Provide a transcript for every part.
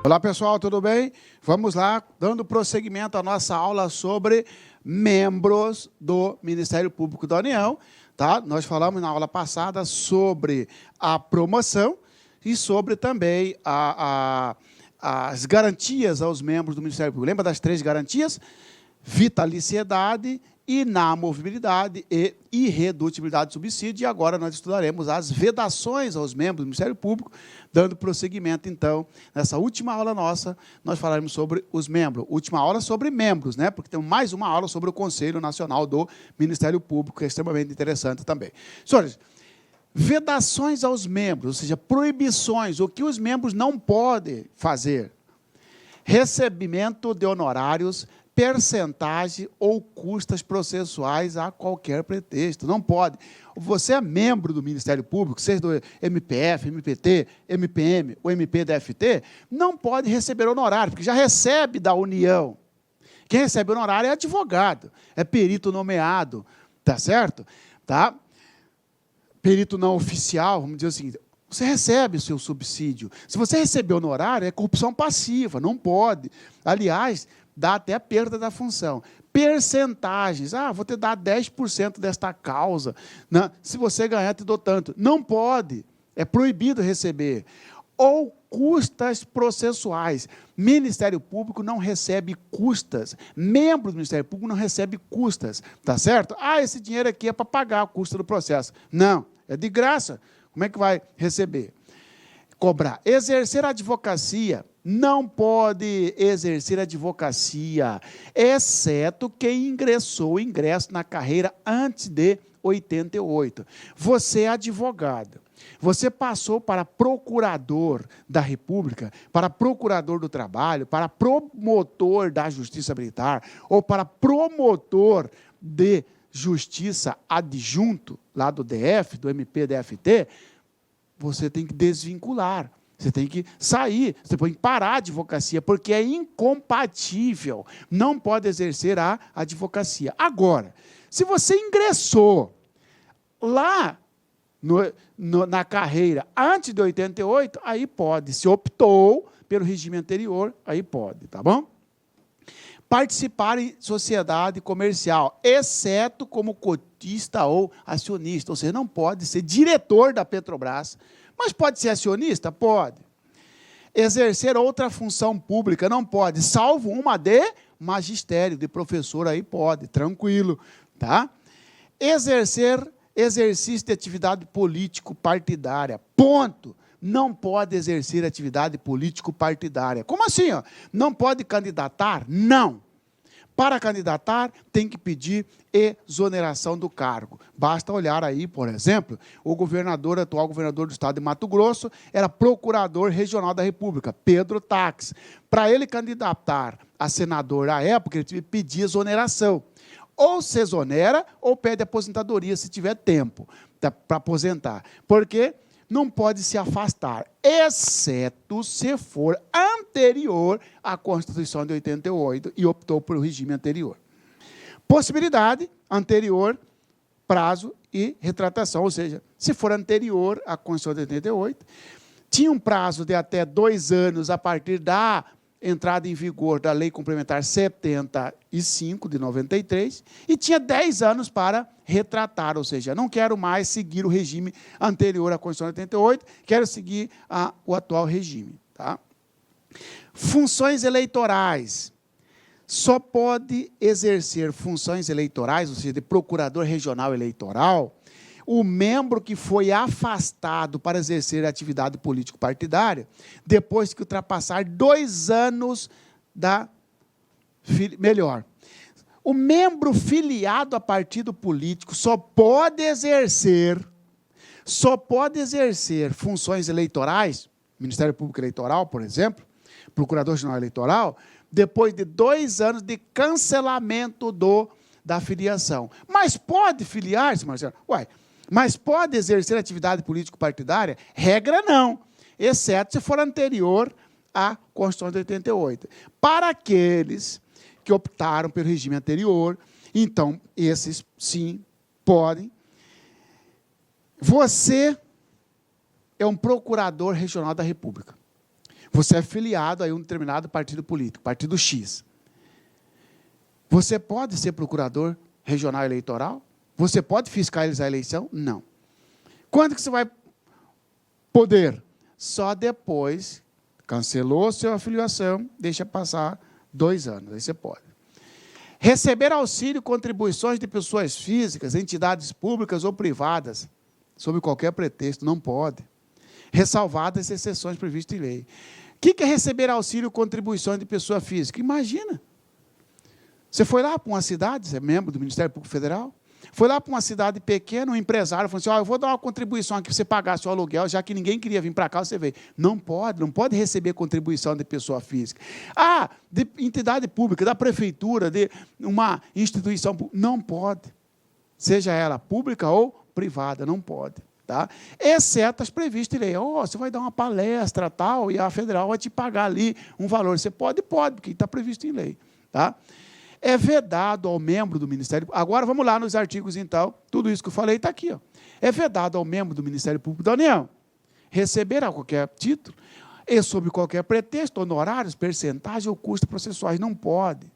Olá, pessoal, tudo bem? Vamos lá, dando prosseguimento à nossa aula sobre membros do Ministério Público da União. Tá? Nós falamos na aula passada sobre a promoção e sobre também as garantias aos membros do Ministério Público. Lembra das 3 garantias? Vitaliciedade, inamovibilidade e irredutibilidade do subsídio. E agora nós estudaremos as vedações aos membros do Ministério Público, dando prosseguimento, então, nessa última aula nossa, nós falaremos sobre os membros. Última aula sobre membros, né? Porque tem mais uma aula sobre o Conselho Nacional do Ministério Público, que é extremamente interessante também. Senhores, vedações aos membros, ou seja, proibições, o que os membros não podem fazer. Recebimento de honorários, percentagem ou custas processuais a qualquer pretexto. Não pode. Você é membro do Ministério Público, seja do MPF, MPT, MPM ou MPDFT, não pode receber honorário, porque já recebe da União. Quem recebe honorário é advogado, é perito nomeado, tá certo? Tá? Perito não oficial, vamos dizer assim, você recebe o seu subsídio. Se você receber honorário, é corrupção passiva, não pode. Aliás, dá até a perda da função. Percentagens. Vou te dar 10% desta causa. Né? Se você ganhar, te dou tanto. Não pode. É proibido receber. Ou custas processuais. Ministério Público não recebe custas. Membro do Ministério Público não recebe custas. Tá certo? Esse dinheiro aqui é para pagar a custa do processo. Não, é de graça. Como é que vai receber? Cobrar. Exercer a advocacia. Não pode exercer advocacia, exceto quem ingressou ingresso na carreira antes de 88. Você é advogado. Você passou para procurador da República, para procurador do trabalho, para promotor da Justiça Militar ou para promotor de Justiça adjunto, lá do DF, do MPDFT, você tem que desvincular. Você tem que sair, você tem que parar a advocacia, porque é incompatível. Não pode exercer a advocacia. Agora, se você ingressou lá na carreira antes de 88, aí pode. Se optou pelo regime anterior, aí pode, tá bom? Participar em sociedade comercial, exceto como cotista ou acionista. Ou seja, não pode ser diretor da Petrobras. Mas pode ser acionista? Pode. Exercer outra função pública? Não pode, salvo uma de magistério, de professor, aí pode, tranquilo. Tá? Exercício de atividade político-partidária, ponto. Não pode exercer atividade político-partidária. Como assim? Não pode candidatar? Não. Para candidatar, tem que pedir exoneração do cargo. Basta olhar aí, por exemplo, o atual governador do estado de Mato Grosso, era procurador regional da República, Pedro Taques. Para ele candidatar a senador à época, ele pedia exoneração. Ou se exonera, ou pede aposentadoria, se tiver tempo para aposentar. Porque não pode se afastar, exceto se for anterior à Constituição de 88 e optou pelo regime anterior. Possibilidade, anterior, prazo e retratação, ou seja, se for anterior à Constituição de 88, tinha um prazo de até 2 anos a partir da entrada em vigor da Lei Complementar 75, de 93, e tinha 10 anos para retratar, ou seja, não quero mais seguir o regime anterior à Constituição de 88, quero seguir o atual regime. Tá? Funções eleitorais. Só pode exercer funções eleitorais, ou seja, de procurador regional eleitoral, o membro que foi afastado para exercer atividade político-partidária, depois que ultrapassar 2 anos o membro filiado a partido político só pode exercer funções eleitorais, Ministério Público Eleitoral, por exemplo, Procurador-Geral Eleitoral, depois de 2 anos de cancelamento da filiação. Mas pode filiar-se, Marcelo? Mas pode exercer atividade político-partidária? Regra não, exceto se for anterior à Constituição de 88. Para aqueles que optaram pelo regime anterior, então, esses, sim, podem. Você é um procurador regional da República. Você é filiado a um determinado partido político, partido X. Você pode ser procurador regional eleitoral? Você pode fiscalizar a eleição? Não. Quando que você vai poder? Só depois, cancelou sua afiliação, deixa passar 2 anos, aí você pode. Receber auxílio e contribuições de pessoas físicas, entidades públicas ou privadas, sob qualquer pretexto, não pode. Ressalvadas as exceções previstas em lei. O que é receber auxílio e contribuições de pessoa física? Imagina. Você foi lá para uma cidade, você é membro do Ministério Público Federal, foi lá para uma cidade pequena, um empresário falou assim, eu vou dar uma contribuição aqui para você pagar seu aluguel, já que ninguém queria vir para cá, você veio. Não pode receber contribuição de pessoa física. De entidade pública, da prefeitura, de uma instituição pública, não pode. Seja ela pública ou privada, não pode. Tá? Exceto as previstas em lei. Você vai dar uma palestra, tal, e a federal vai te pagar ali um valor. Você pode, porque está previsto em lei. Tá? É vedado ao membro do Ministério... Agora, vamos lá nos artigos, então. Tudo isso que eu falei está aqui. Ó. É vedado ao membro do Ministério Público da União receber a qualquer título e, sob qualquer pretexto, honorários, percentagem ou custos processuais. Não pode.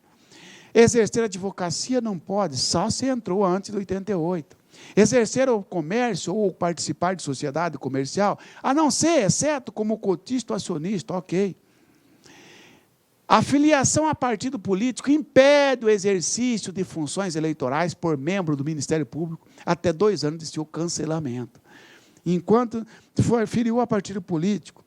Exercer advocacia não pode, só se entrou antes de 88. Exercer o comércio ou participar de sociedade comercial, a não ser, exceto como cotista ou acionista, ok. A filiação a partido político impede o exercício de funções eleitorais por membro do Ministério Público até 2 anos de seu cancelamento. Enquanto for filiou a partido político,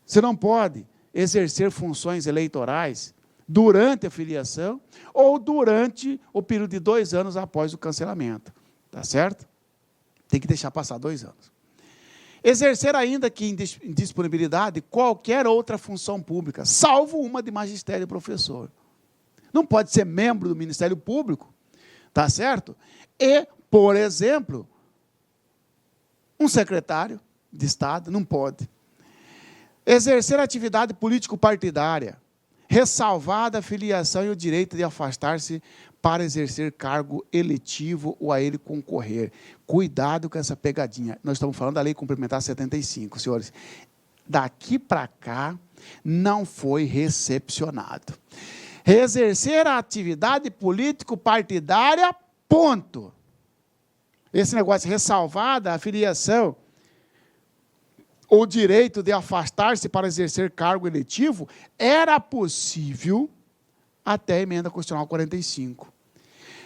você não pode exercer funções eleitorais durante a filiação ou durante o período de 2 anos após o cancelamento. Tá certo? Tem que deixar passar 2 anos. Exercer ainda que em disponibilidade qualquer outra função pública, salvo uma de magistério e professor. Não pode ser membro do Ministério Público, tá certo? E, por exemplo, um secretário de Estado, não pode. Exercer atividade político-partidária, ressalvada a filiação e o direito de afastar-se para exercer cargo eletivo ou a ele concorrer. Cuidado com essa pegadinha. Nós estamos falando da Lei Complementar 75, senhores. Daqui para cá, não foi recepcionado. Exercer a atividade político-partidária, ponto. Esse negócio, ressalvada a filiação, o direito de afastar-se para exercer cargo eletivo, era possível até a Emenda Constitucional 45.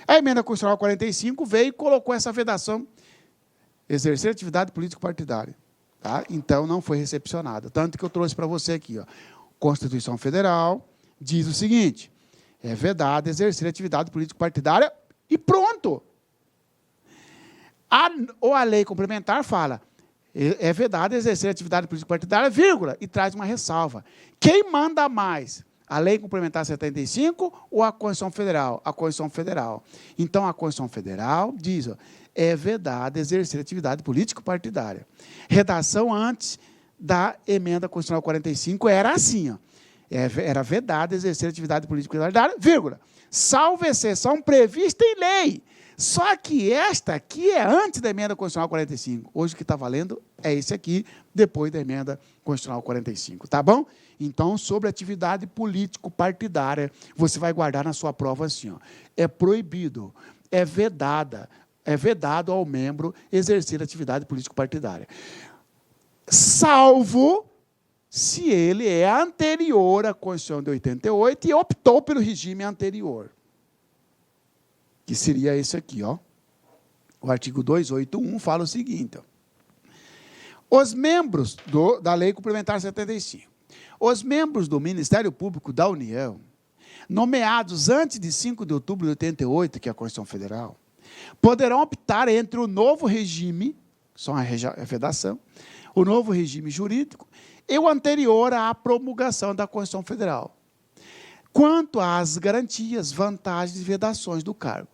A Emenda Constitucional 45 veio e colocou essa vedação, exercer atividade político-partidária. Tá? Então, não foi recepcionada. Tanto que eu trouxe para você aqui. Ó, Constituição Federal diz o seguinte, é vedado exercer atividade político-partidária e pronto. Ou a lei complementar fala, é vedado exercer atividade político-partidária, vírgula, e traz uma ressalva. Quem manda mais? A Lei Complementar 75 ou a Constituição Federal? A Constituição Federal. Então, a Constituição Federal diz, ó, é vedado exercer atividade político-partidária. Redação antes da Emenda Constitucional 45 era assim, ó, era vedado exercer atividade político-partidária, vírgula, salvo exceção prevista em lei. Só que esta aqui é antes da Emenda Constitucional 45. Hoje o que está valendo é esse aqui, depois da Emenda Constitucional 45. Tá bom? Então, sobre atividade político-partidária, você vai guardar na sua prova assim, ó, é proibido, é vedado ao membro exercer atividade político-partidária. Salvo se ele é anterior à Constituição de 88 e optou pelo regime anterior. Que seria esse aqui, ó. O artigo 281 fala o seguinte, ó. Os membros da Lei Complementar 75, os membros do Ministério Público da União, nomeados antes de 5 de outubro de 88, que é a Constituição Federal, poderão optar entre o novo regime, só a vedação, o novo regime jurídico e o anterior à promulgação da Constituição Federal, quanto às garantias, vantagens e vedações do cargo.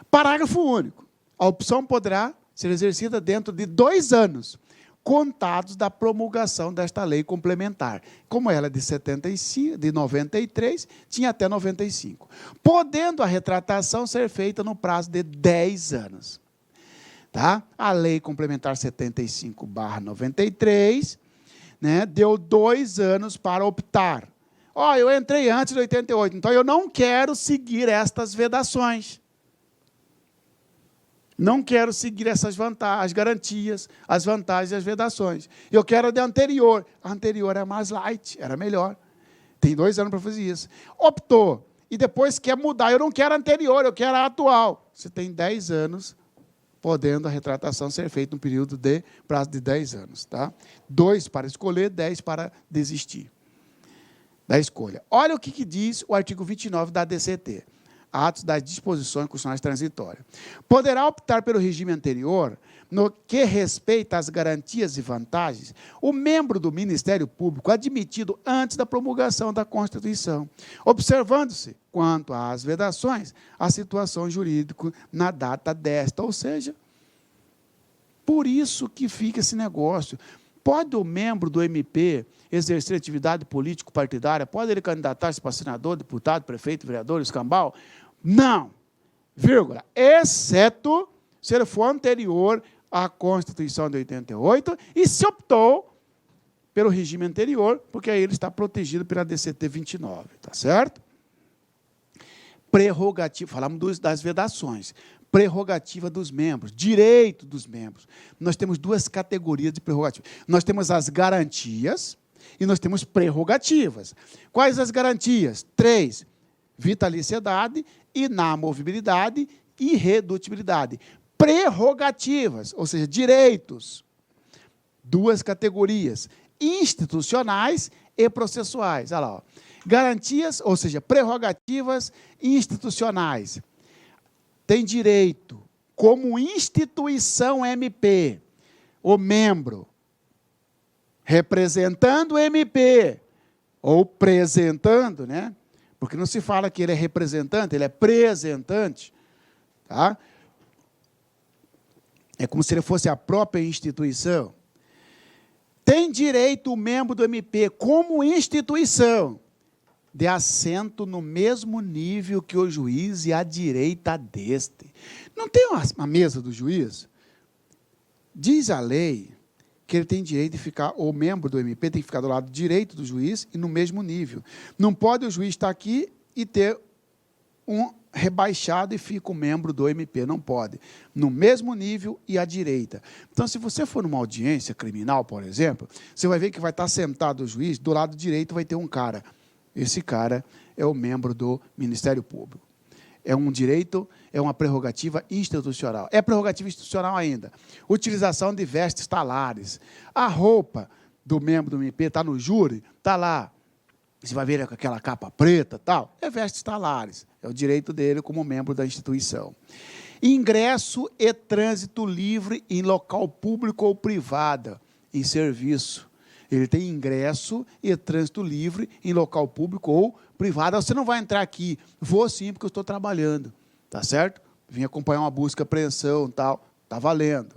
Parágrafo único. A opção poderá ser exercida dentro de 2 anos, contados da promulgação desta lei complementar. Como ela é de 93, tinha até 95. Podendo a retratação ser feita no prazo de 10 anos. Tá? A lei complementar 75/93 né, deu 2 anos para optar. Eu entrei antes de 88, então eu não quero seguir estas vedações. Não quero seguir essas vantagens, as garantias, as vantagens e as vedações. Eu quero a de anterior. A anterior é mais light, era melhor. Tem 2 anos para fazer isso. Optou. E depois quer mudar. Eu não quero a anterior, eu quero a atual. Você tem 10 anos, podendo a retratação ser feita num período de prazo de 10 anos. Tá? 2 para escolher, 10 para desistir da escolha. Olha o que diz o artigo 29 da DCT. Atos das disposições constitucionais transitórias. Poderá optar pelo regime anterior, no que respeita às garantias e vantagens, o membro do Ministério Público admitido antes da promulgação da Constituição, observando-se, quanto às vedações, a situação jurídica na data desta. Ou seja, por isso que fica esse negócio. Pode o membro do MP exercer atividade político-partidária? Pode ele candidatar-se para senador, deputado, prefeito, vereador, escambau? Não, vírgula, exceto se ele for anterior à Constituição de 88 e se optou pelo regime anterior, porque aí ele está protegido pela DCT 29, tá certo? Prerrogativa, falamos das vedações. Prerrogativa dos membros, direito dos membros. Nós temos 2 categorias de prerrogativa. Nós temos as garantias e nós temos prerrogativas. Quais as garantias? 3, vitaliciedade, inamovibilidade e irredutibilidade. Prerrogativas, ou seja, direitos. 2 categorias, institucionais e processuais. Olha lá, ó. Garantias, ou seja, prerrogativas institucionais. Tem direito, como instituição MP, o membro, representando o MP, ou presentando, né? Porque não se fala que ele é representante, ele é presentante. Tá? É como se ele fosse a própria instituição. Tem direito o membro do MP, como instituição, de assento no mesmo nível que o juiz e à direita deste. Não tem uma mesa do juiz? Diz a lei que ele tem direito de ficar, o membro do MP tem que ficar do lado direito do juiz e no mesmo nível. Não pode o juiz estar aqui e ter um rebaixado e fica o membro do MP. Não pode. No mesmo nível e à direita. Então, se você for numa audiência criminal, por exemplo, você vai ver que vai estar sentado o juiz, do lado direito vai ter um cara. Esse cara é o membro do Ministério Público. É um direito, é uma prerrogativa institucional. É prerrogativa institucional ainda. Utilização de vestes talares. A roupa do membro do MP está no júri, está lá. Você vai ver ele com aquela capa preta, tal. É vestes talares. É o direito dele como membro da instituição. Ingresso e trânsito livre em local público ou privado, em serviço. Ele tem ingresso e trânsito livre em local público ou privado. Você não vai entrar aqui. Vou sim, porque eu estou trabalhando. Tá certo? Vim acompanhar uma busca, apreensão, tal. Está valendo.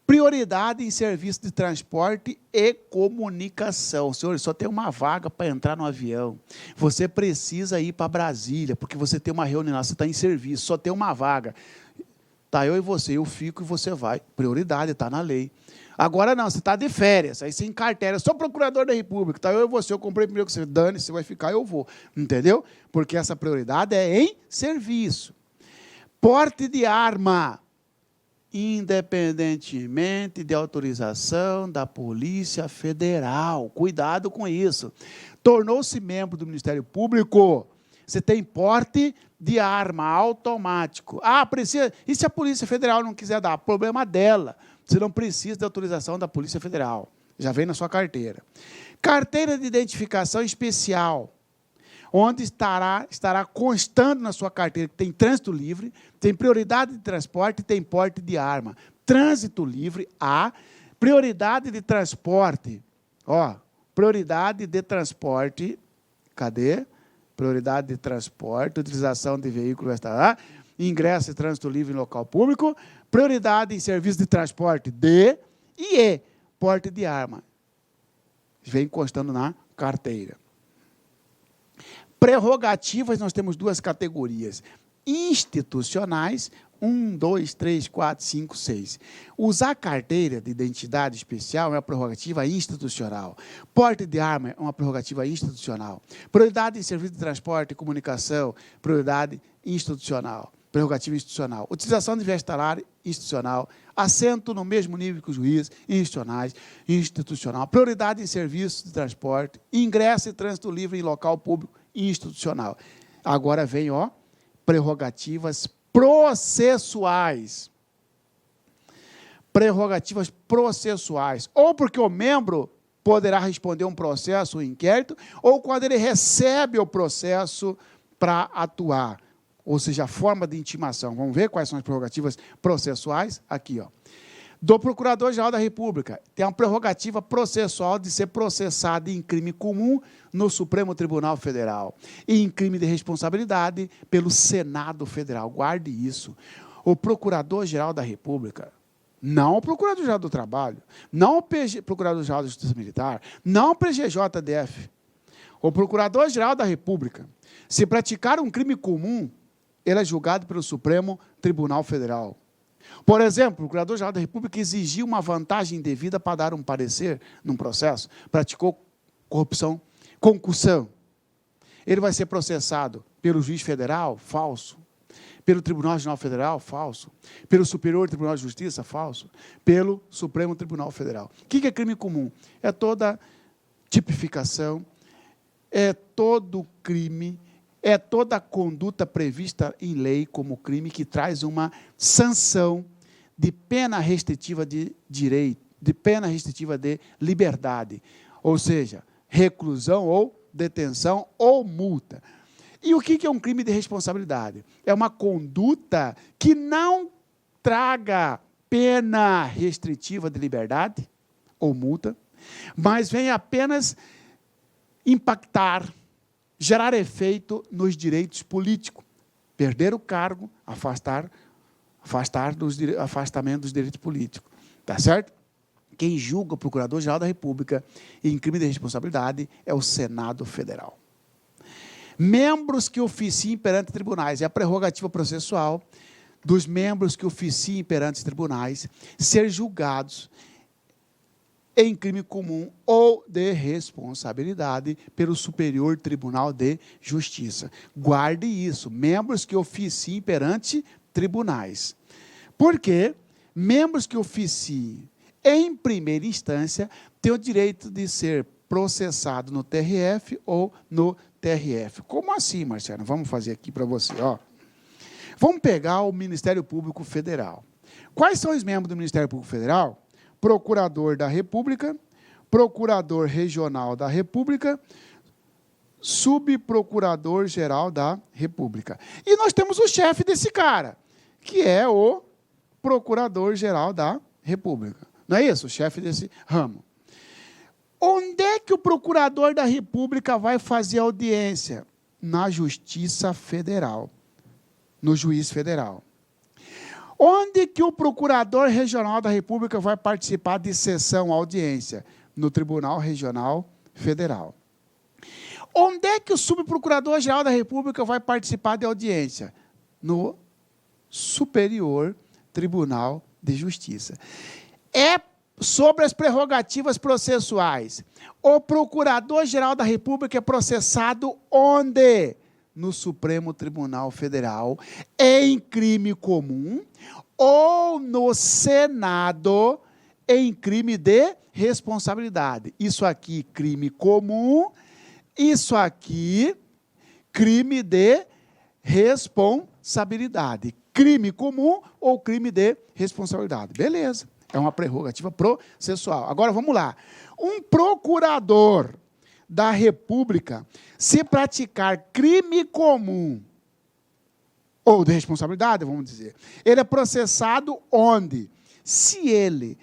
Prioridade em serviço de transporte e comunicação. Senhores, só tem uma vaga para entrar no avião. Você precisa ir para Brasília, porque você tem uma reunião lá, você está em serviço, só tem uma vaga. Tá, eu e você, eu fico e você vai. Prioridade, está na lei. Agora não, você está de férias, aí você encartera, sou procurador da República, tá, eu e você, eu comprei primeiro que você, dane, você vai ficar, eu vou. Entendeu? Porque essa prioridade é em serviço. Porte de arma, independentemente de autorização da Polícia Federal. Cuidado com isso. Tornou-se membro do Ministério Público, você tem porte de arma automático. Ah, precisa. E se a Polícia Federal não quiser dar? Problema dela. Você não precisa de autorização da Polícia Federal. Já vem na sua carteira. Carteira de identificação especial, onde estará constando na sua carteira que tem trânsito livre, tem prioridade de transporte e tem porte de arma. Trânsito livre, A. Prioridade de transporte. Ó, prioridade de transporte. Cadê? Prioridade de transporte, utilização de veículo extra. Ingresso e trânsito livre em local público. Prioridade em serviço de transporte, D. E E, porte de arma. Vem constando na carteira. Prerrogativas, nós temos 2 categorias. institucionais, 1, 2, 3, 4, 5, 6. Usar carteira de identidade especial é uma prerrogativa institucional. Porte de arma é uma prerrogativa institucional. Prioridade em serviço de transporte e comunicação, prioridade institucional. Prerrogativa institucional. Utilização de vestuário institucional. Assento no mesmo nível que o juiz, institucionais, institucional. Prioridade em serviço de transporte. Ingresso e trânsito livre em local público, institucional. Agora vem, ó, prerrogativas processuais. Prerrogativas processuais. Ou porque o membro poderá responder um processo, um inquérito, ou quando ele recebe o processo para atuar. Ou seja, a forma de intimação. Vamos ver quais são as prerrogativas processuais? Aqui, ó. Do Procurador-Geral da República, tem a prerrogativa processual de ser processado em crime comum no Supremo Tribunal Federal e em crime de responsabilidade pelo Senado Federal. Guarde isso. O Procurador-Geral da República, não o Procurador-Geral do Trabalho, não o Procurador-Geral da Justiça Militar, não o PGJ-DF. O Procurador-Geral da República, se praticar um crime comum, ele é julgado pelo Supremo Tribunal Federal. Por exemplo, o Procurador-Geral da República exigiu uma vantagem indevida para dar um parecer num processo, praticou corrupção, concussão. Ele vai ser processado pelo juiz federal, falso. Pelo Tribunal Regional Federal, falso. Pelo Superior Tribunal de Justiça, falso. Pelo Supremo Tribunal Federal. O que é crime comum? É toda tipificação, é todo crime, é toda conduta prevista em lei como crime que traz uma sanção de pena restritiva de direito, de pena restritiva de liberdade, ou seja, reclusão ou detenção ou multa. E o que é um crime de responsabilidade? É uma conduta que não traga pena restritiva de liberdade ou multa, mas vem apenas impactar, gerar efeito nos direitos políticos, perder o cargo, afastamento dos direitos políticos. Tá certo? Quem julga o Procurador-Geral da República em crime de responsabilidade é o Senado Federal. Membros que oficiem perante tribunais, é a prerrogativa processual dos membros que oficiem perante tribunais ser julgados em crime comum ou de responsabilidade pelo Superior Tribunal de Justiça. Guarde isso, membros que oficiem perante tribunais. Porque membros que oficiem em primeira instância têm o direito de ser processado no TRF ou no TRF. Como assim, Marcelo? Vamos fazer aqui para você, ó. Vamos pegar o Ministério Público Federal. Quais são os membros do Ministério Público Federal? Procurador da República, Procurador Regional da República, Subprocurador-Geral da República. E nós temos o chefe desse cara, que é o Procurador-Geral da República. Não é isso? O chefe desse ramo. Onde é que o Procurador da República vai fazer audiência? Na Justiça Federal, no Juiz Federal. Onde que o Procurador Regional da República vai participar de sessão, audiência? No Tribunal Regional Federal. Onde é que o Subprocurador-Geral da República vai participar de audiência? No Superior Tribunal de Justiça. É sobre as prerrogativas processuais. O Procurador-Geral da República é processado onde? No Supremo Tribunal Federal, em crime comum, ou no Senado, em crime de responsabilidade. Isso aqui, crime comum, isso aqui, crime de responsabilidade. Crime comum ou crime de responsabilidade. Beleza, é uma prerrogativa processual. Agora, vamos lá. Um procurador da República, se praticar crime comum ou de responsabilidade, vamos dizer, ele é processado onde? Se ele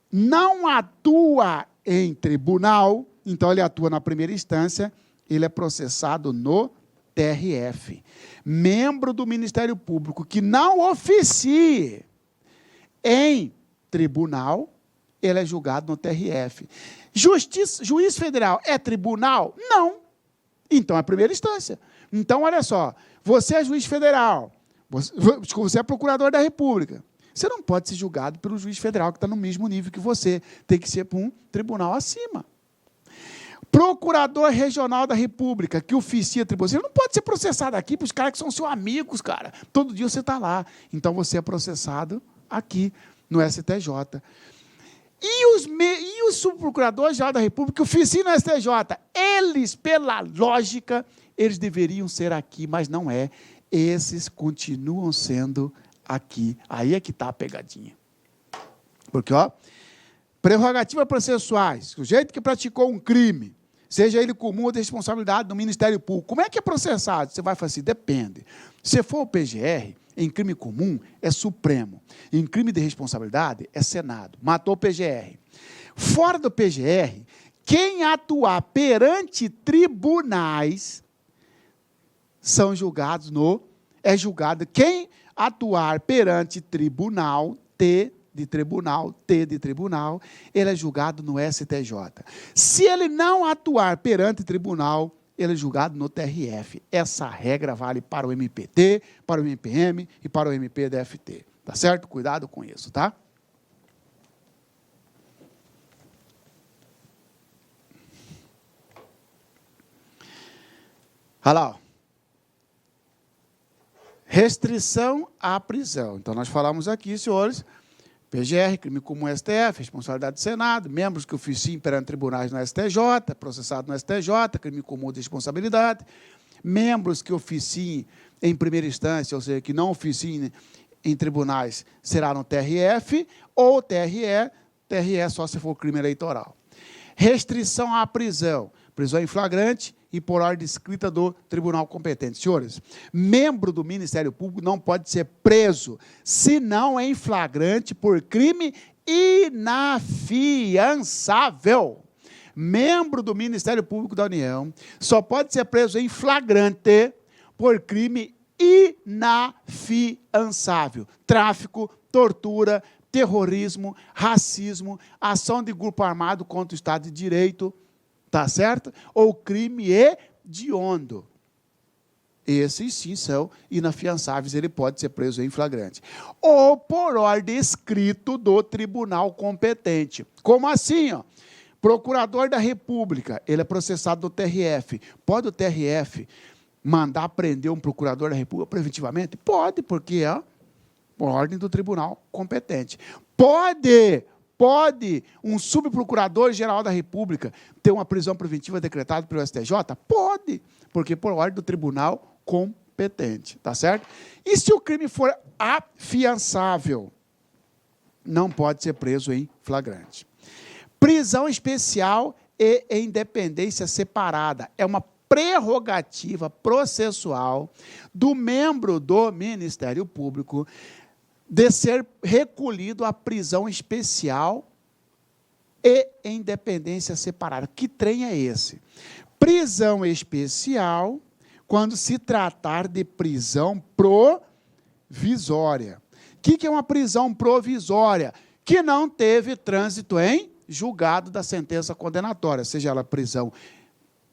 não atua em tribunal, então ele atua na primeira instância, ele é processado no TRF. Membro do Ministério Público que não oficie em tribunal, ele é julgado no TRF. Juiz federal é tribunal? Não. Então, é a primeira instância. Então, olha só, você é juiz federal, Você é procurador da República. Você não pode ser julgado pelo juiz federal que está no mesmo nível que você. Tem que ser para um tribunal acima. Procurador regional da República, que oficia tribunal. Você não pode ser processado aqui para os caras que são seus amigos, cara. Todo dia você está lá. Então, você é processado aqui no STJ. E os subprocuradores geral da República que oficiam no STJ, eles, pela lógica, eles deveriam ser aqui, mas não é. Esses continuam sendo aqui. Aí é que está a pegadinha. Porque, ó, prerrogativas processuais, sujeito que praticou um crime, seja ele comum ou de responsabilidade do Ministério Público. Como é que é processado? Você vai falar assim, depende. Se for o PGR, em crime comum, é Supremo. Em crime de responsabilidade, é Senado. Matou o PGR. Fora do PGR, quem atuar perante tribunais são julgados no... É julgado quem atuar perante tribunal, T de tribunal, ele é julgado no STJ. Se ele não atuar perante tribunal, ele é julgado no TRF. Essa regra vale para o MPT, para o MPM e para o MPDFT. Tá certo? Cuidado com isso, tá? Olha lá, ó. Restrição à prisão. Então, nós falamos aqui, senhores, PGR, crime comum STF, responsabilidade do Senado, membros que oficiem perante tribunais no STJ, processado no STJ, crime comum de responsabilidade, membros que oficiem em primeira instância, ou seja, que não oficiem em tribunais, será no TRF, ou TRE só se for crime eleitoral. Restrição à prisão, prisão em flagrante e por ordem escrita do tribunal competente. Senhores, membro do Ministério Público não pode ser preso, senão em flagrante por crime inafiançável. Membro do Ministério Público da União só pode ser preso em flagrante por crime inafiançável. Tráfico, tortura, terrorismo, racismo, ação de grupo armado contra o Estado de Direito, tá certo? Ou crime hediondo. Esses, sim, são inafiançáveis, ele pode ser preso em flagrante. Ou por ordem escrita do tribunal competente. Como assim, ó? Procurador da República, ele é processado do TRF. Pode o TRF mandar prender um procurador da República preventivamente? Pode, porque é por ordem do tribunal competente. Pode um subprocurador-geral da República ter uma prisão preventiva decretada pelo STJ? Pode, porque por ordem do tribunal competente, tá certo? E se o crime for afiançável, não pode ser preso em flagrante. Prisão especial e independência separada. É uma prerrogativa processual do membro do Ministério Público de ser recolhido à prisão especial e independência separada. Que trem é esse? Prisão especial, quando se tratar de prisão provisória. O que é uma prisão provisória? Que não teve trânsito em julgado da sentença condenatória, seja ela prisão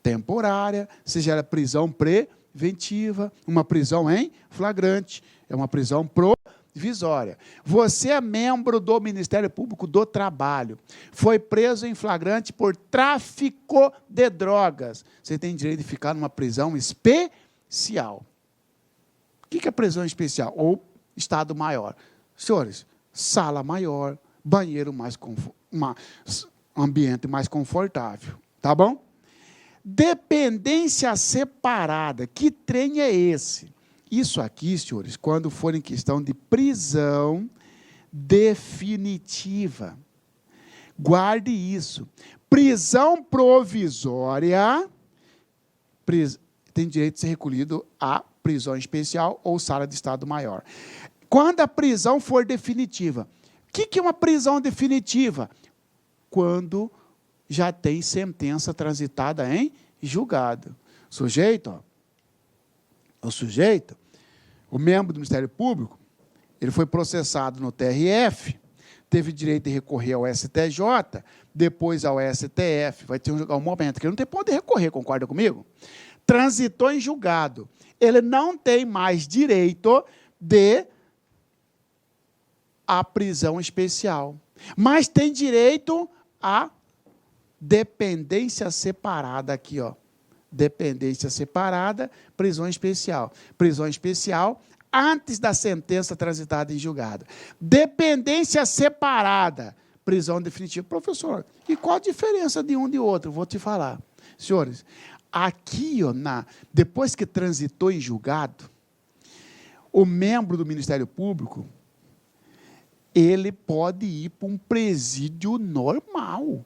temporária, seja ela prisão preventiva, uma prisão em flagrante, é uma prisão provisória. Você é membro do Ministério Público do Trabalho, foi preso em flagrante por tráfico de drogas. Você tem direito de ficar numa prisão especial. O que é prisão especial? Ou estado maior. Senhores, sala maior, banheiro mais ambiente mais confortável. Tá bom? Dependência separada. Que trem é esse? Isso aqui, senhores, quando for em questão de prisão definitiva. Guarde isso. Prisão provisória tem direito de ser recolhido à prisão especial ou sala de estado maior. Quando a prisão for definitiva. O que é uma prisão definitiva? Quando já tem sentença transitada em julgado. Sujeito, o membro do Ministério Público, ele foi processado no TRF, teve direito de recorrer ao STJ, depois ao STF, vai ter um momento que ele não tem poder recorrer, concorda comigo? Transitou em julgado. Ele não tem mais direito de a prisão especial. Mas tem direito a dependência separada aqui, ó. Dependência separada, prisão especial. Prisão especial antes da sentença transitada em julgado. Dependência separada, prisão definitiva. Professor, e qual a diferença de um e de outro? Vou te falar. Senhores, aqui, ó, depois que transitou em julgado, o membro do Ministério Público, ele pode ir para um presídio normal.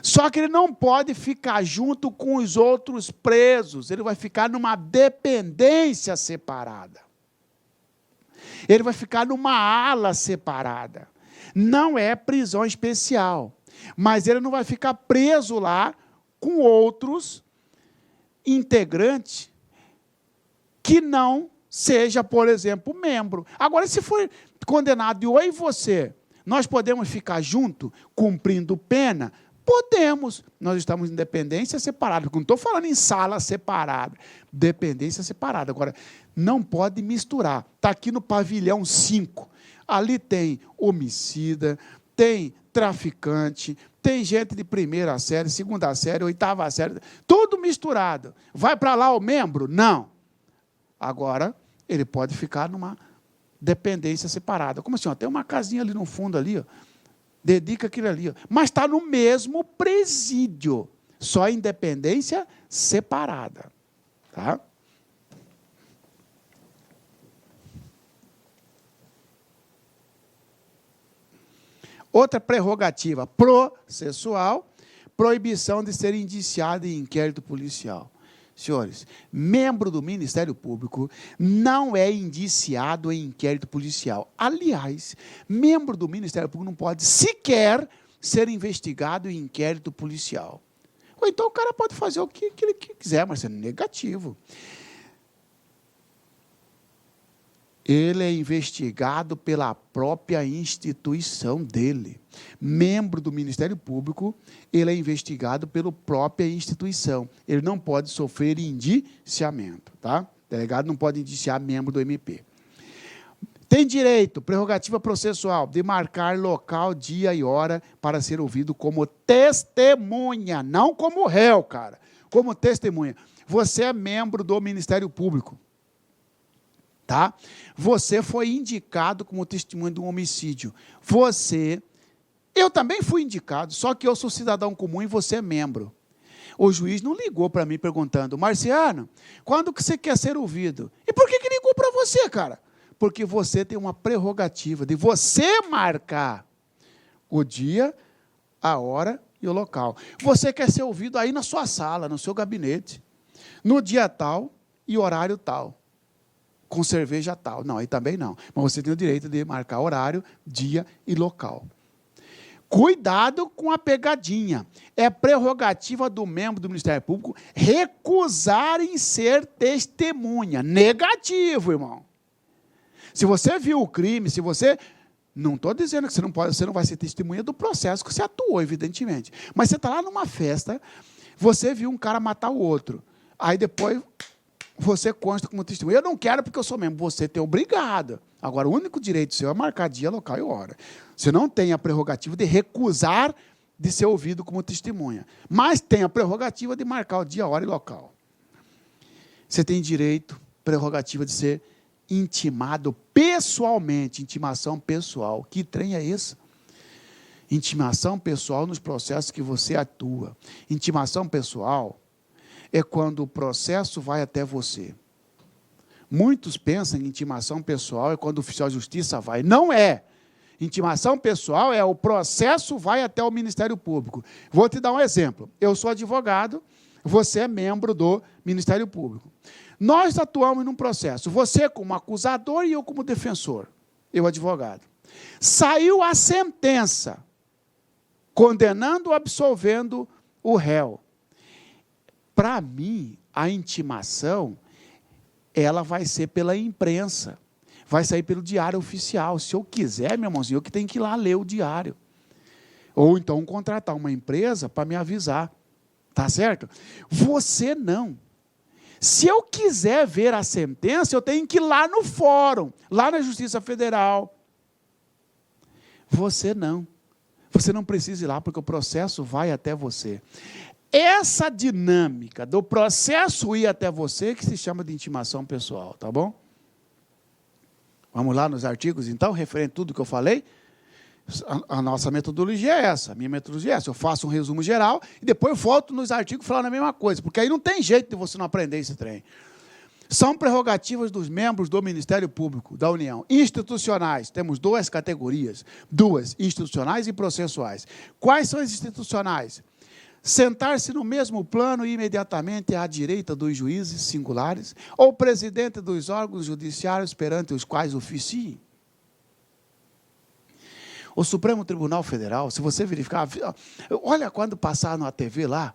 Só que ele não pode ficar junto com os outros presos, ele vai ficar numa dependência separada. Ele vai ficar numa ala separada. Não é prisão especial, mas ele não vai ficar preso lá com outros integrantes que não seja, por exemplo, membro. Agora, se for condenado eu e você, nós podemos ficar junto, cumprindo pena? Podemos. Nós estamos em dependência separada. Não estou falando em sala separada. Dependência separada. Agora, não pode misturar. Está aqui no pavilhão 5. Ali tem homicida, tem traficante, tem gente de primeira série, segunda série, oitava série, tudo misturado. Vai para lá o membro? Não. Agora, ele pode ficar numa dependência separada. Como assim? Ó, tem uma casinha ali no fundo, ali, ó, dedica aquilo ali, ó, mas está no mesmo presídio, só em dependência separada. Tá? Outra prerrogativa processual, proibição de ser indiciado em inquérito policial. Senhores, membro do Ministério Público não é indiciado em inquérito policial. Aliás, membro do Ministério Público não pode sequer ser investigado em inquérito policial. Ou então o cara pode fazer o que ele quiser, mas é negativo. Ele é investigado pela própria instituição dele. Membro do Ministério Público, ele é investigado pela própria instituição. Ele não pode sofrer indiciamento. Tá? O delegado não pode indiciar membro do MP. Tem direito, prerrogativa processual, de marcar local, dia e hora para ser ouvido como testemunha, não como réu, cara, como testemunha. Você é membro do Ministério Público. Tá? Você foi indicado como testemunha de um homicídio. Eu também fui indicado, só que eu sou cidadão comum e você é membro. O juiz não ligou para mim perguntando, Marciano, quando que você quer ser ouvido? E por que ligou para você, cara? Porque você tem uma prerrogativa de você marcar o dia, a hora e o local. Você quer ser ouvido aí na sua sala, no seu gabinete, no dia tal e horário tal. Com cerveja tal. Não, aí também não. Mas você tem o direito de marcar horário, dia e local. Cuidado com a pegadinha. É prerrogativa do membro do Ministério Público recusar em ser testemunha. Negativo, irmão. Se você viu o crime, se você... Não estou dizendo que você não vai ser testemunha do processo que você atuou, evidentemente. Mas você está lá numa festa, você viu um cara matar o outro. Aí depois... Você consta como testemunha. Eu não quero porque eu sou membro. Você tem obrigado. Agora, o único direito seu é marcar dia, local e hora. Você não tem a prerrogativa de recusar de ser ouvido como testemunha. Mas tem a prerrogativa de marcar o dia, hora e local. Você tem direito, prerrogativa de ser intimado pessoalmente. Intimação pessoal. Que trem é esse? Intimação pessoal nos processos que você atua. Intimação pessoal é quando o processo vai até você. Muitos pensam em intimação pessoal é quando o oficial de justiça vai. Não é. Intimação pessoal é o processo vai até o Ministério Público. Vou te dar um exemplo. Eu sou advogado, você é membro do Ministério Público. Nós atuamos num processo, você como acusador e eu como defensor, eu advogado. Saiu a sentença, condenando ou absolvendo o réu. Para mim, a intimação, ela vai ser pela imprensa, vai sair pelo diário oficial. Se eu quiser, meu irmãozinho, eu que tenho que ir lá ler o diário. Ou então contratar uma empresa para me avisar. Tá certo? Você não. Se eu quiser ver a sentença, eu tenho que ir lá no fórum, lá na Justiça Federal. Você não. Você não precisa ir lá, porque o processo vai até você. Essa dinâmica do processo ir até você que se chama de intimação pessoal, tá bom? Vamos lá nos artigos, então, referente a tudo que eu falei. A nossa metodologia é essa, a minha metodologia é essa. Eu faço um resumo geral e depois volto nos artigos falando a mesma coisa, porque aí não tem jeito de você não aprender esse trem. São prerrogativas dos membros do Ministério Público da União. Institucionais, temos duas categorias, institucionais e processuais. Quais são as institucionais? Sentar-se no mesmo plano imediatamente à direita dos juízes singulares ou presidente dos órgãos judiciários perante os quais oficiem. O Supremo Tribunal Federal, se você verificar, olha quando passar na TV lá,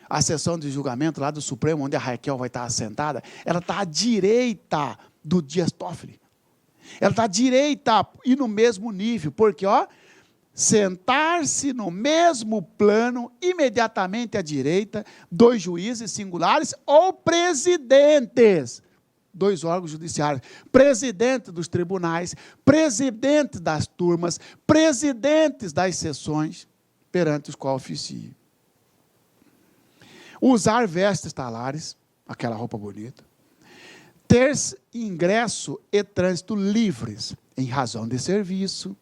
a sessão de julgamento lá do Supremo, onde a Raquel vai estar assentada, ela está à direita do Dias Toffoli. Ela está à direita e no mesmo nível, porque, sentar-se no mesmo plano, imediatamente à direita, dos juízes singulares ou presidentes dos órgãos judiciários, presidente dos tribunais, presidente das turmas, presidentes das sessões, perante os quais oficia. Usar vestes talares, aquela roupa bonita. Ter ingresso e trânsito livres, em razão de serviço,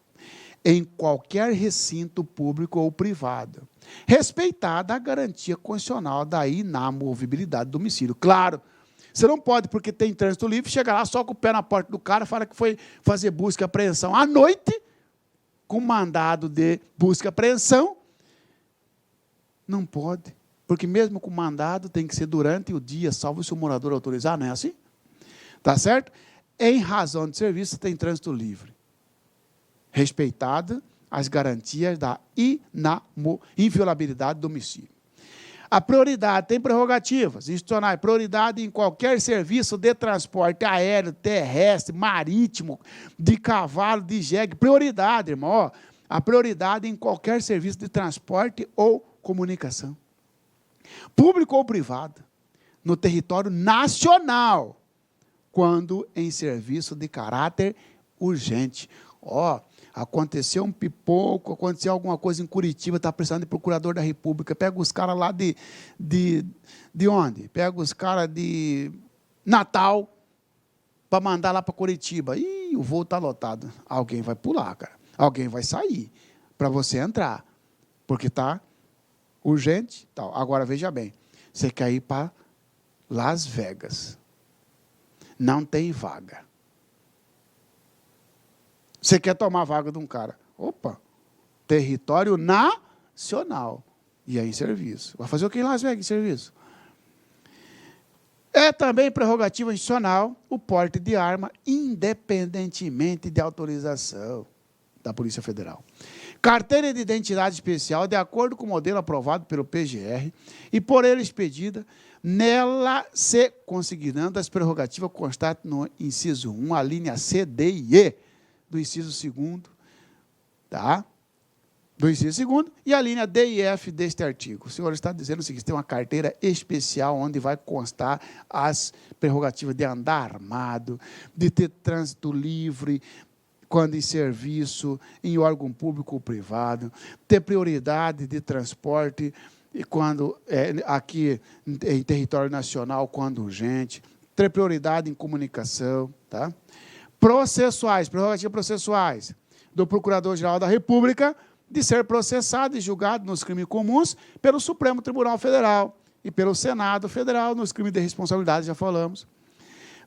em qualquer recinto público ou privado, respeitada a garantia constitucional da inamovibilidade do domicílio. Claro, você não pode, porque tem trânsito livre, chegar lá só com o pé na porta do cara, fala que foi fazer busca e apreensão à noite, com mandado de busca e apreensão. Não pode, porque mesmo com mandado tem que ser durante o dia, salvo se o morador autorizar, não é assim? Tá certo? Em razão de serviço, tem trânsito livre. Respeitada as garantias da inviolabilidade do domicílio. A prioridade tem prerrogativas institucionais, prioridade em qualquer serviço de transporte aéreo, terrestre, marítimo, de cavalo, de jegue, prioridade, irmão, a prioridade em qualquer serviço de transporte ou comunicação, público ou privado, no território nacional, quando em serviço de caráter urgente. Aconteceu um pipoco, aconteceu alguma coisa em Curitiba, está precisando de procurador da República, pega os caras lá de onde? Pega os caras de Natal para mandar lá para Curitiba. Ih, o voo está lotado. Alguém vai pular, cara. Alguém vai sair para você entrar, porque está urgente. Tal. Agora, veja bem, você quer ir para Las Vegas. Não tem vaga. Você quer tomar a vaga de um cara. Opa, território nacional. E aí em serviço. Vai fazer o que em Las Vegas em serviço? É também prerrogativa institucional o porte de arma, independentemente de autorização da Polícia Federal. Carteira de identidade especial, de acordo com o modelo aprovado pelo PGR e por ele expedida, nela se consignando as prerrogativas constantes no inciso 1, a linha C, D e E, do inciso 2º, tá? Do inciso 2º, e a linha D e F deste artigo. O senhor está dizendo o seguinte: tem uma carteira especial onde vai constar as prerrogativas de andar armado, de ter trânsito livre, quando em serviço, em órgão público ou privado, ter prioridade de transporte, e quando aqui em território nacional, quando urgente, ter prioridade em comunicação, tá? Processuais, prerrogativas processuais do Procurador-Geral da República de ser processado e julgado nos crimes comuns pelo Supremo Tribunal Federal e pelo Senado Federal nos crimes de responsabilidade, já falamos.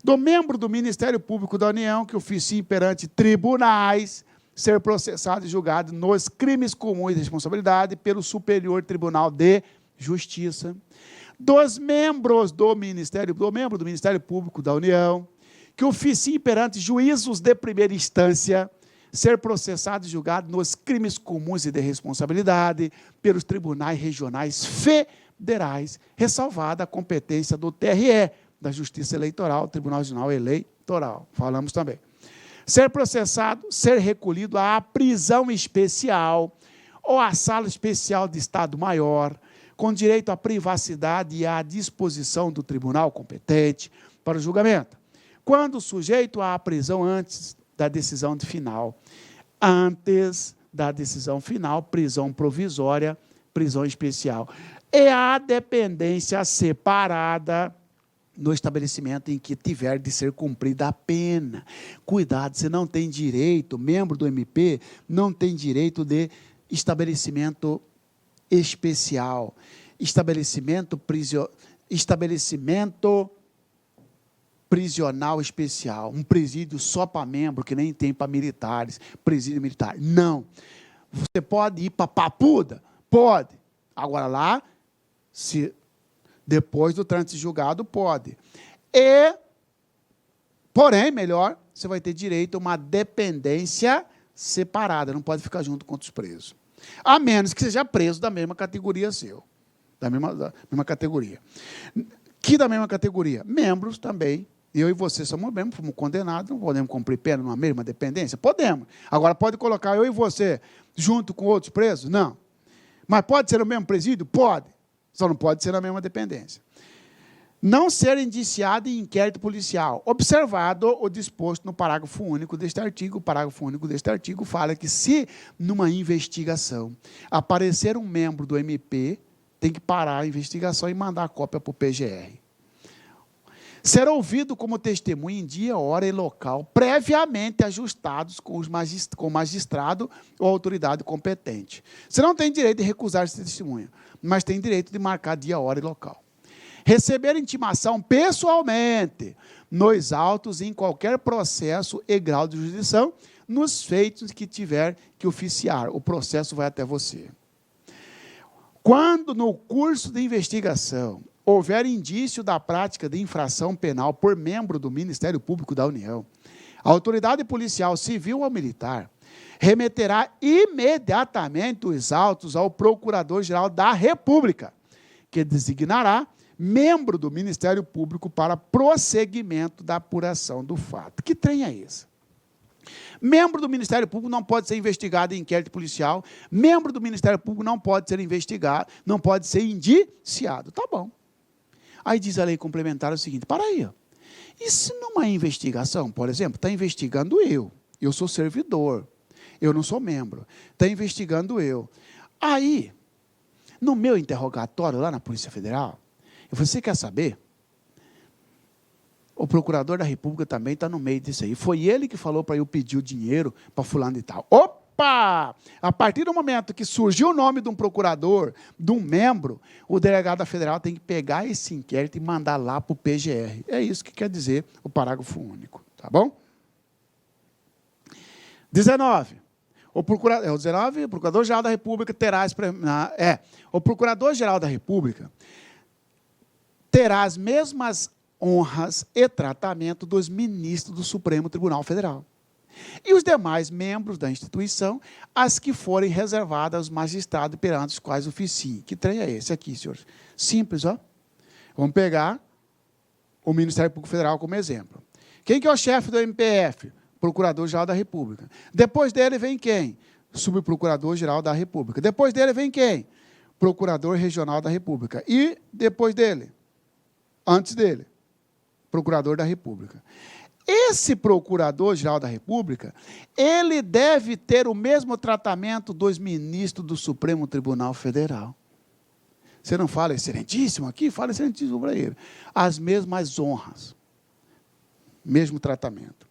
Do membro do Ministério Público da União que oficie perante tribunais ser processado e julgado nos crimes comuns de responsabilidade pelo Superior Tribunal de Justiça. Dos membros do Ministério Público da União que oficie perante juízos de primeira instância, ser processado e julgado nos crimes comuns e de responsabilidade pelos tribunais regionais federais, ressalvada a competência do TRE, da Justiça Eleitoral, Tribunal Regional Eleitoral. Falamos também. Ser processado, ser recolhido à prisão especial ou à sala especial de Estado Maior, com direito à privacidade e à disposição do tribunal competente para o julgamento, quando sujeito à prisão antes da decisão final. Antes da decisão final, prisão provisória, prisão especial. E a dependência separada no estabelecimento em que tiver de ser cumprida a pena. Cuidado, você não tem direito, membro do MP, não tem direito de estabelecimento especial, estabelecimento prisional especial, um presídio só para membro, que nem tem para militares, presídio militar. Não. Você pode ir para Papuda? Pode. Agora lá, se depois do trânsito julgado, pode. Porém, melhor, você vai ter direito a uma dependência separada, não pode ficar junto com outros presos. A menos que seja preso da mesma categoria seu. Da mesma categoria. Que da mesma categoria? Membros também. Eu e você somos membros, fomos condenados, não podemos cumprir pena numa mesma dependência? Podemos. Agora, pode colocar eu e você junto com outros presos? Não. Mas pode ser o mesmo presídio? Pode. Só não pode ser na mesma dependência. Não ser indiciado em inquérito policial. Observado o disposto no parágrafo único deste artigo. O parágrafo único deste artigo fala que se numa investigação aparecer um membro do MP, tem que parar a investigação e mandar a cópia para o PGR. Ser ouvido como testemunha em dia, hora e local, previamente ajustados com o magistrado ou autoridade competente. Você não tem direito de recusar esse testemunho, mas tem direito de marcar dia, hora e local. Receber intimação pessoalmente nos autos em qualquer processo e grau de jurisdição, nos feitos que tiver que oficiar. O processo vai até você. Quando no curso de investigação houver indício da prática de infração penal por membro do Ministério Público da União, a autoridade policial civil ou militar remeterá imediatamente os autos ao Procurador-Geral da República, que designará membro do Ministério Público para prosseguimento da apuração do fato. Que trem é esse? Membro do Ministério Público não pode ser investigado em inquérito policial, membro do Ministério Público não pode ser investigado, não pode ser indiciado. Tá bom. Aí diz a lei complementar o seguinte, para aí, ó. E se numa investigação, por exemplo, está investigando eu sou servidor, eu não sou membro, está investigando eu. Aí, no meu interrogatório lá na Polícia Federal, você quer saber? O procurador da República também está no meio disso aí. Foi ele que falou para eu pedir o dinheiro para fulano e tal. Opa! A partir do momento que surgiu o nome de um procurador, de um membro, o delegado federal tem que pegar esse inquérito e mandar lá para o PGR. É isso que quer dizer o parágrafo único. Tá bom? 19. O Procurador-Geral da República terá... o Procurador-Geral da República terá as mesmas honras e tratamento dos ministros do Supremo Tribunal Federal. E os demais membros da instituição, as que forem reservadas aos magistrados perante os quais oficiem. Que trem é esse aqui, senhores? Simples, ó. Vamos pegar o Ministério Público Federal como exemplo. Quem que é o chefe do MPF? Procurador-Geral da República. Depois dele vem quem? Subprocurador-Geral da República. Depois dele vem quem? Procurador Regional da República. E depois dele? Antes dele? Procurador da República. Esse Procurador-Geral da República, ele deve ter o mesmo tratamento dos ministros do Supremo Tribunal Federal. Você não fala excelentíssimo aqui? Fala excelentíssimo para ele. As mesmas honras. Mesmo tratamento.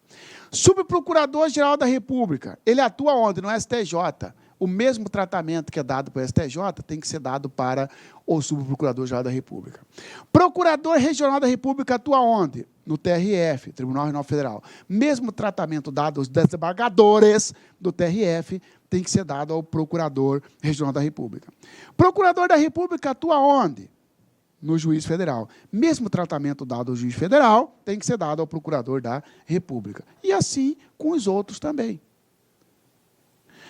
Subprocurador-Geral da República, ele atua onde? No STJ. O mesmo tratamento que é dado para o STJ tem que ser dado para o Subprocurador-Geral da República. Procurador Regional da República atua onde? No TRF, Tribunal Regional Federal. Mesmo tratamento dado aos desembargadores do TRF tem que ser dado ao Procurador Regional da República. Procurador da República atua onde? No Juiz Federal. Mesmo tratamento dado ao Juiz Federal tem que ser dado ao Procurador da República. E assim com os outros também.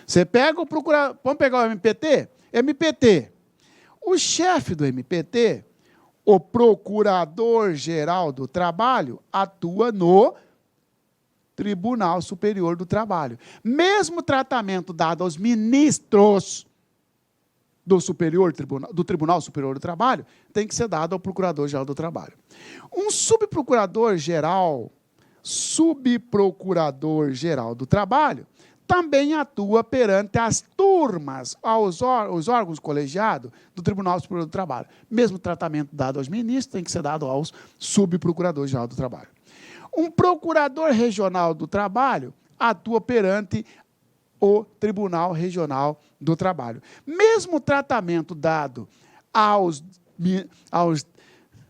Você pega o procurador, vamos pegar o MPT? MPT. O chefe do MPT, o Procurador-Geral do Trabalho, atua no Tribunal Superior do Trabalho. Mesmo tratamento dado aos ministros do Tribunal Superior do Trabalho tem que ser dado ao Procurador-Geral do Trabalho. Um subprocurador-geral do Trabalho também atua perante as turmas, os órgãos colegiados do Tribunal Superior do Trabalho. Mesmo tratamento dado aos ministros tem que ser dado aos subprocuradores-geral do Trabalho. Um procurador regional do trabalho atua perante o Tribunal Regional do Trabalho. Mesmo tratamento dado aos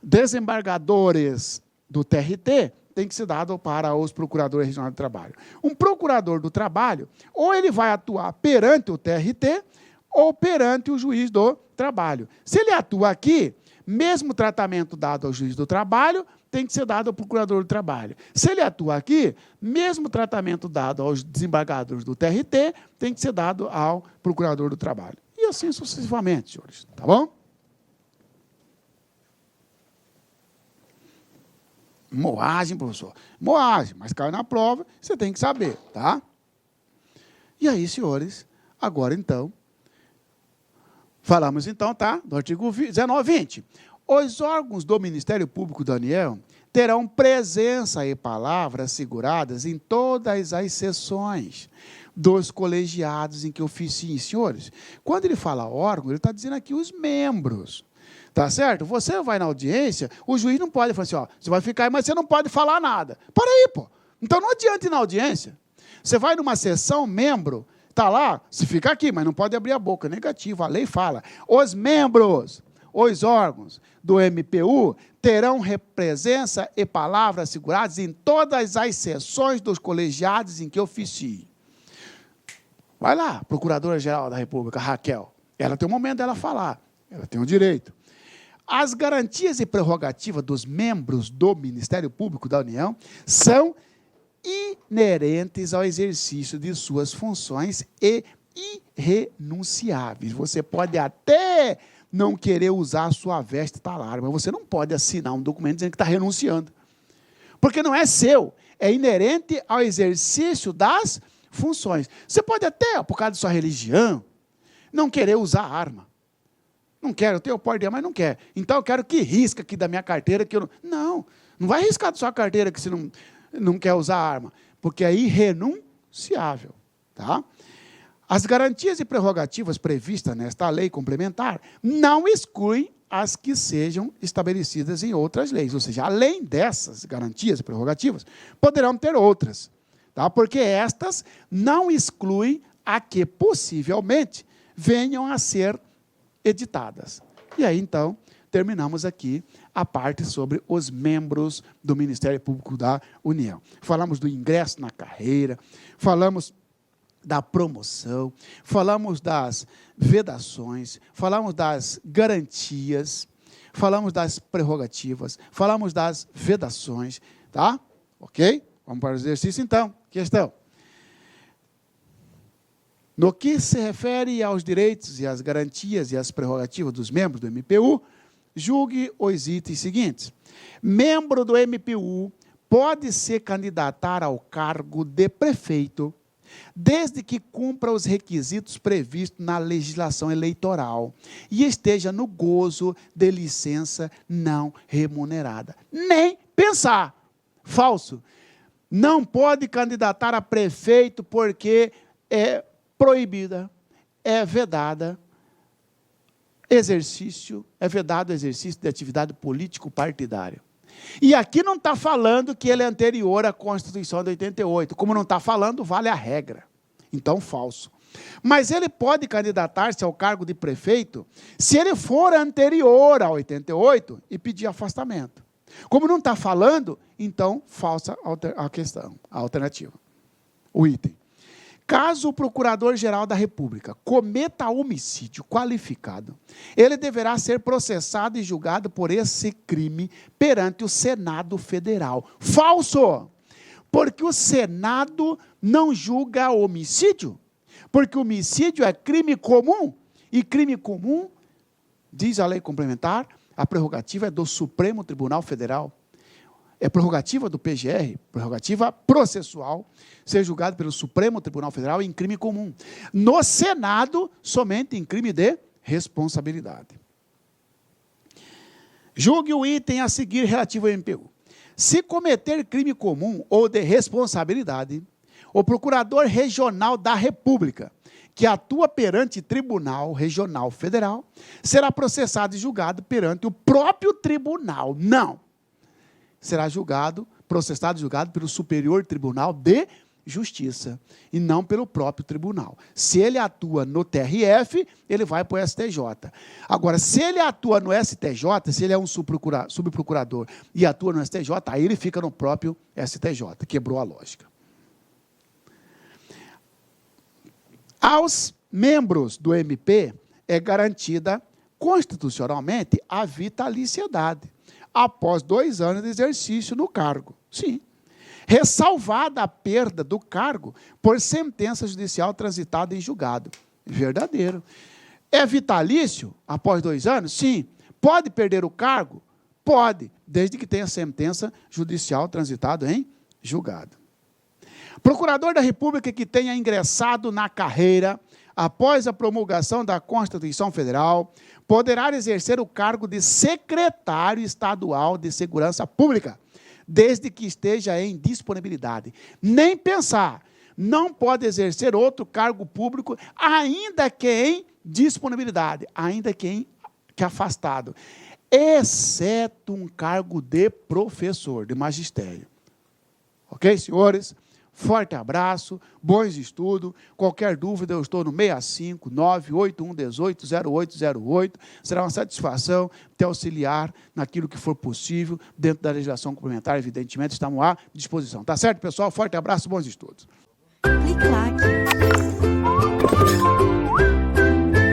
desembargadores do TRT tem que ser dado para os procuradores regionais do trabalho. Um procurador do trabalho, ou ele vai atuar perante o TRT, ou perante o juiz do trabalho. Se ele atua aqui, mesmo tratamento dado ao juiz do trabalho, tem que ser dado ao procurador do trabalho. Se ele atua aqui, mesmo tratamento dado aos desembargadores do TRT, tem que ser dado ao procurador do trabalho. E assim sucessivamente, senhores. Tá bom? Moagem, professor. Moagem, mas caiu na prova, você tem que saber, tá? E aí, senhores, agora então, falamos então, tá? Do artigo 19 e 20. Os órgãos do Ministério Público da União terão presença e palavra asseguradas em todas as sessões dos colegiados em que oficiem. Senhores, quando ele fala órgão, ele está dizendo aqui os membros. Tá certo? Você vai na audiência, o juiz não pode falar assim, ó, você vai ficar aí, mas você não pode falar nada. Para aí, pô. Então não adianta ir na audiência. Você vai numa sessão, membro, está lá, se fica aqui, mas não pode abrir a boca. Negativo, a lei fala. Os membros, os órgãos do MPU terão presença e palavra asseguradas em todas as sessões dos colegiados em que oficiem. Vai lá, Procuradora-Geral da República, Raquel. Ela tem um momento dela falar. Ela tem o direito. As garantias e prerrogativas dos membros do Ministério Público da União são inerentes ao exercício de suas funções e irrenunciáveis. Você pode até não querer usar a sua veste talar, mas você não pode assinar um documento dizendo que está renunciando. Porque não é seu, é inerente ao exercício das funções. Você pode até, por causa de sua religião, não querer usar arma. Não quero, eu tenho porte, mas não quer. Então, eu quero que risca aqui da minha carteira. Que eu não vai riscar da sua carteira que você não quer usar arma, porque é irrenunciável. Tá? As garantias e prerrogativas previstas nesta lei complementar não excluem as que sejam estabelecidas em outras leis. Ou seja, além dessas garantias e prerrogativas, poderão ter outras. Tá? Porque estas não excluem a que possivelmente venham a ser editadas. E aí, então, terminamos aqui a parte sobre os membros do Ministério Público da União. Falamos do ingresso na carreira, falamos da promoção, falamos das vedações, falamos das garantias, falamos das prerrogativas, falamos das vedações, tá? Ok? Vamos para o exercício, então. Questão. No que se refere aos direitos e às garantias e às prerrogativas dos membros do MPU, julgue os itens seguintes. Membro do MPU pode se candidatar ao cargo de prefeito, desde que cumpra os requisitos previstos na legislação eleitoral e esteja no gozo de licença não remunerada. Nem pensar. Falso. Não pode candidatar a prefeito porque é proibida, é vedada exercício, é vedado o exercício de atividade político-partidária. E aqui não está falando que ele é anterior à Constituição de 88. Como não está falando, vale a regra. Então, falso. Mas ele pode candidatar-se ao cargo de prefeito se ele for anterior a 88 e pedir afastamento. Como não está falando, então, falsa a questão, a alternativa. O item. Caso o Procurador-Geral da República cometa homicídio qualificado, ele deverá ser processado e julgado por esse crime perante o Senado Federal. Falso! Porque o Senado não julga homicídio. Porque homicídio é crime comum. E crime comum, diz a lei complementar, a prerrogativa é do Supremo Tribunal Federal. É prerrogativa do PGR, prerrogativa processual, ser julgado pelo Supremo Tribunal Federal em crime comum. No Senado, somente em crime de responsabilidade. Julgue o item a seguir relativo ao MPU. Se cometer crime comum ou de responsabilidade, o Procurador Regional da República, que atua perante Tribunal Regional Federal, será processado e julgado perante o próprio tribunal. Não. Será processado e julgado pelo Superior Tribunal de Justiça, e não pelo próprio tribunal. Se ele atua no TRF, ele vai para o STJ. Agora, se ele atua no STJ, se ele é um subprocurador e atua no STJ, aí ele fica no próprio STJ. Quebrou a lógica. Aos membros do MP é garantida constitucionalmente a vitaliciedade, após 2 anos de exercício no cargo. Sim. Ressalvada a perda do cargo por sentença judicial transitada em julgado. Verdadeiro. É vitalício após 2 anos? Sim. Pode perder o cargo? Pode, desde que tenha sentença judicial transitada em julgado. Procurador da República que tenha ingressado na carreira após a promulgação da Constituição Federal poderá exercer o cargo de secretário estadual de Segurança Pública, desde que esteja em disponibilidade. Nem pensar, não pode exercer outro cargo público, ainda que em disponibilidade, ainda que afastado, exceto um cargo de professor, de magistério. Ok, senhores? Forte abraço, bons estudos. Qualquer dúvida, eu estou no 65981180808. Será uma satisfação te auxiliar naquilo que for possível, dentro da legislação complementar, evidentemente, estamos à disposição. Tá certo, pessoal? Forte abraço, bons estudos. Clique like.